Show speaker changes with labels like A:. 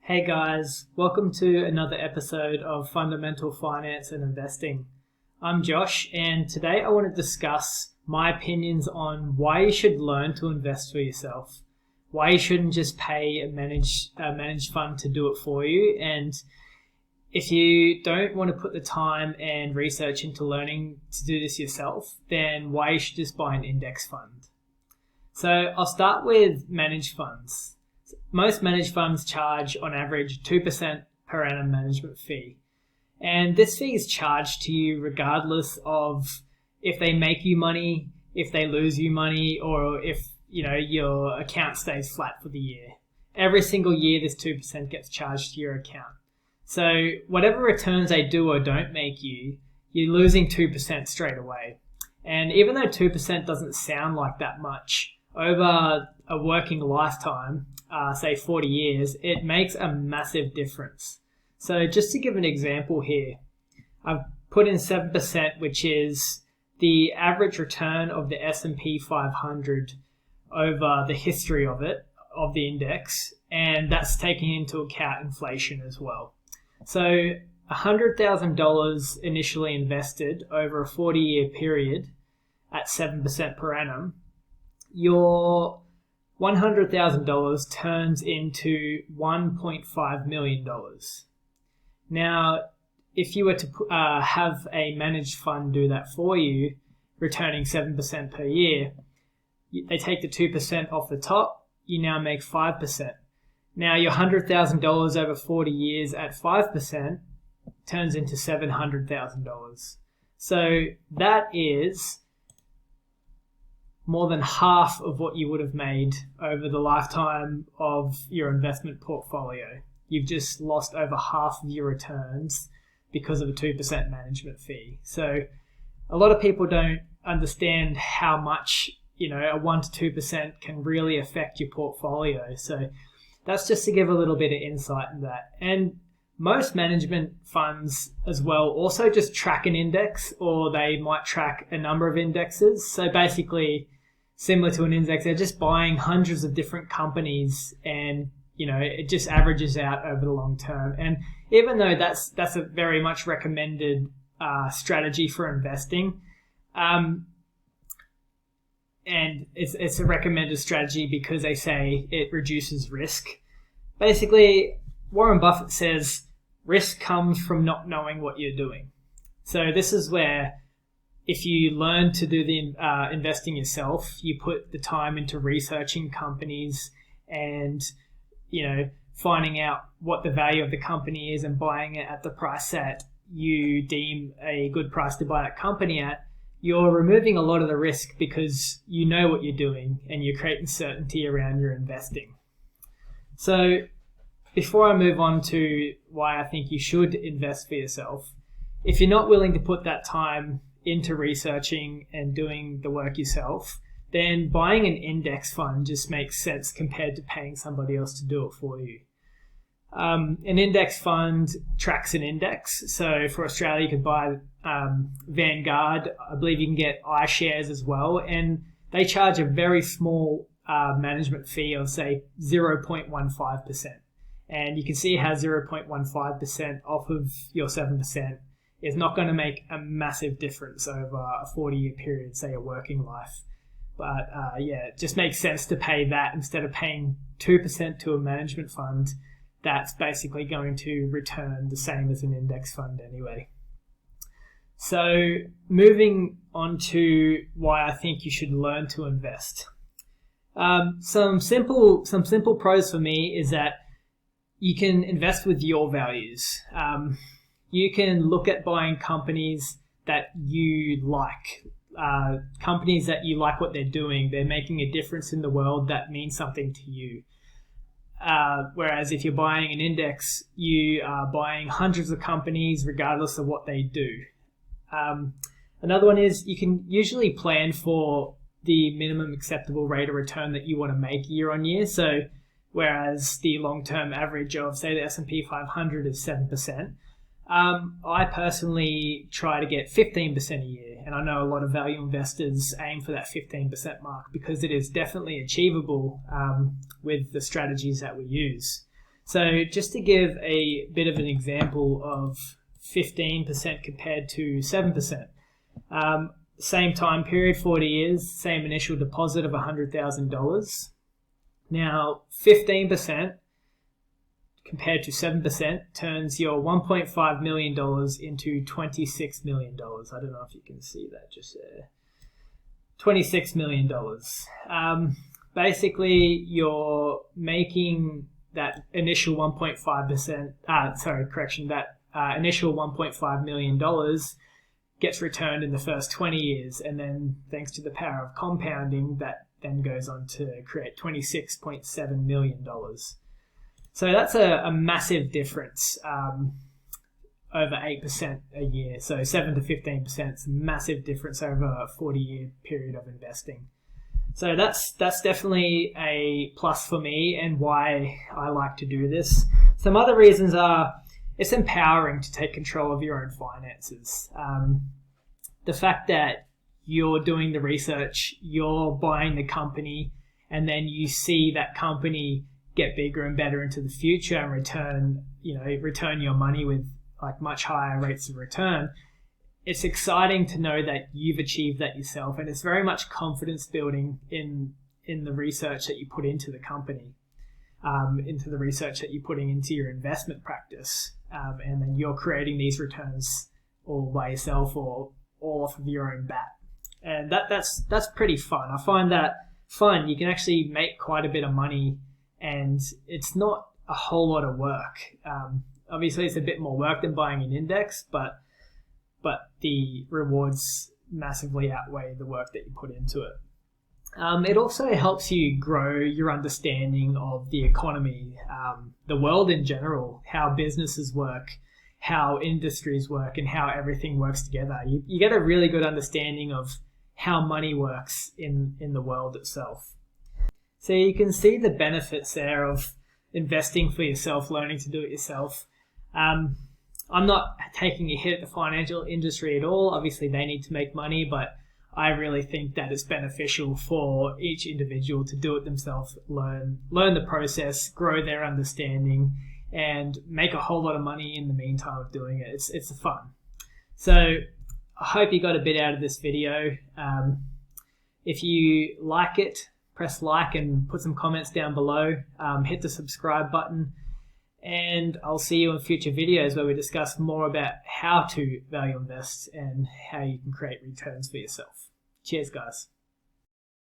A: Hey guys, welcome to another episode of Fundamental Finance and Investing. I'm Josh, and today I want to discuss my opinions on why you should learn to invest for yourself, why you shouldn't just pay a managed fund to do it for you, and if you don't want to put the time and research into learning to do this yourself, then why you should just buy an index fund. So I'll start with managed funds. Most managed funds charge on average 2% per annum management fee. And this fee is charged to you regardless of if they make you money, if they lose you money, or if your account stays flat for the year. Every single year this 2% gets charged to your account. So whatever returns they do or don't make you, you're losing 2% straight away. And even though 2% doesn't sound like that much, over a working lifetime, say 40 years, it makes a massive difference. So just to give an example here, I've put in 7%, which is the average return of the S&P 500 over the history of the index, and that's taking into account inflation as well. So $100,000 initially invested over a 40-year period at 7% per annum, your $100,000 turns into $1.5 million. Now, if you were to have a managed fund do that for you, returning 7% per year, they take the 2% off the top, you now make 5%. Now, your $100,000 over 40 years at 5% turns into $700,000. So that is more than half of what you would have made over the lifetime of your investment portfolio. You've just lost over half of your returns because of a 2% management fee. So a lot of people don't understand how much, a 1 to 2% can really affect your portfolio. So that's just to give a little bit of insight in that. And most management funds as well also just track an index, or they might track a number of indexes. So basically, similar to an index, they're just buying hundreds of different companies, and it just averages out over the long term. And even though that's a very much recommended strategy for investing, and it's a recommended strategy because they say it reduces risk. Basically, Warren Buffett says risk comes from not knowing what you're doing. So this is where, if you learn to do the investing yourself, you put the time into researching companies and, finding out what the value of the company is and buying it at the price that you deem a good price to buy that company at, you're removing a lot of the risk because you know what you're doing and you're creating certainty around your investing. So before I move on to why I think you should invest for yourself, if you're not willing to put that time into researching and doing the work yourself, then buying an index fund just makes sense compared to paying somebody else to do it for you. An index fund tracks an index. So for Australia, you could buy Vanguard. I believe you can get iShares as well. And they charge a very small management fee of, say, 0.15%. And you can see how 0.15% off of your 7% is not going to make a massive difference over a 40-year period, say a working life. But it just makes sense to pay that instead of paying 2% to a management fund that's basically going to return the same as an index fund anyway. So moving on to why I think you should learn to invest. Some simple pros for me is that you can invest with your values. You can look at buying companies that you like, companies that you like what they're doing. They're making a difference in the world that means something to you. Whereas if you're buying an index, you are buying hundreds of companies regardless of what they do. Another one is you can usually plan for the minimum acceptable rate of return that you want to make year on year. So whereas the long-term average of, say, the S&P 500 is 7%, I personally try to get 15% a year. And I know a lot of value investors aim for that 15% mark because it is definitely achievable with the strategies that we use. So just to give a bit of an example of 15% compared to 7%. Same time period, 40 years, same initial deposit of $100,000. Now, 15% compared to 7% turns your $1.5 million into $26 million. I don't know if you can see that just there. $26 million. Basically, you're making that initial 1.5%, that initial $1.5 million gets returned in the first 20 years. And then thanks to the power of compounding, that then goes on to create $26.7 million. So that's a massive difference, over 8% a year. So 7 to 15% is a massive difference over a 40-year period of investing. So that's definitely a plus for me and why I like to do this. Some other reasons are it's empowering to take control of your own finances. The fact that you're doing the research, you're buying the company, and then you see that company get bigger and better into the future and return your money with like much higher rates of return. It's exciting to know that you've achieved that yourself, and it's very much confidence building in the research that you put into the company, into the research that you're putting into your investment practice, and then you're creating these returns all by yourself or all off of your own bat. And that's pretty fun. I find that fun. You can actually make quite a bit of money, and it's not a whole lot of work. Obviously, it's a bit more work than buying an index, but the rewards massively outweigh the work that you put into it. It also helps you grow your understanding of the economy, the world in general, how businesses work, how industries work, and how everything works together. You get a really good understanding of how money works in the world itself. So you can see the benefits there of investing for yourself, learning to do it yourself. I'm not taking a hit at the financial industry at all. Obviously, they need to make money, but I really think that it's beneficial for each individual to do it themselves, learn the process, grow their understanding, and make a whole lot of money in the meantime of doing it. It's fun. So I hope you got a bit out of this video. If you like it, press like and put some comments down below. Hit the subscribe button. And I'll see you in future videos where we discuss more about how to value invest and how you can create returns for yourself. Cheers, guys.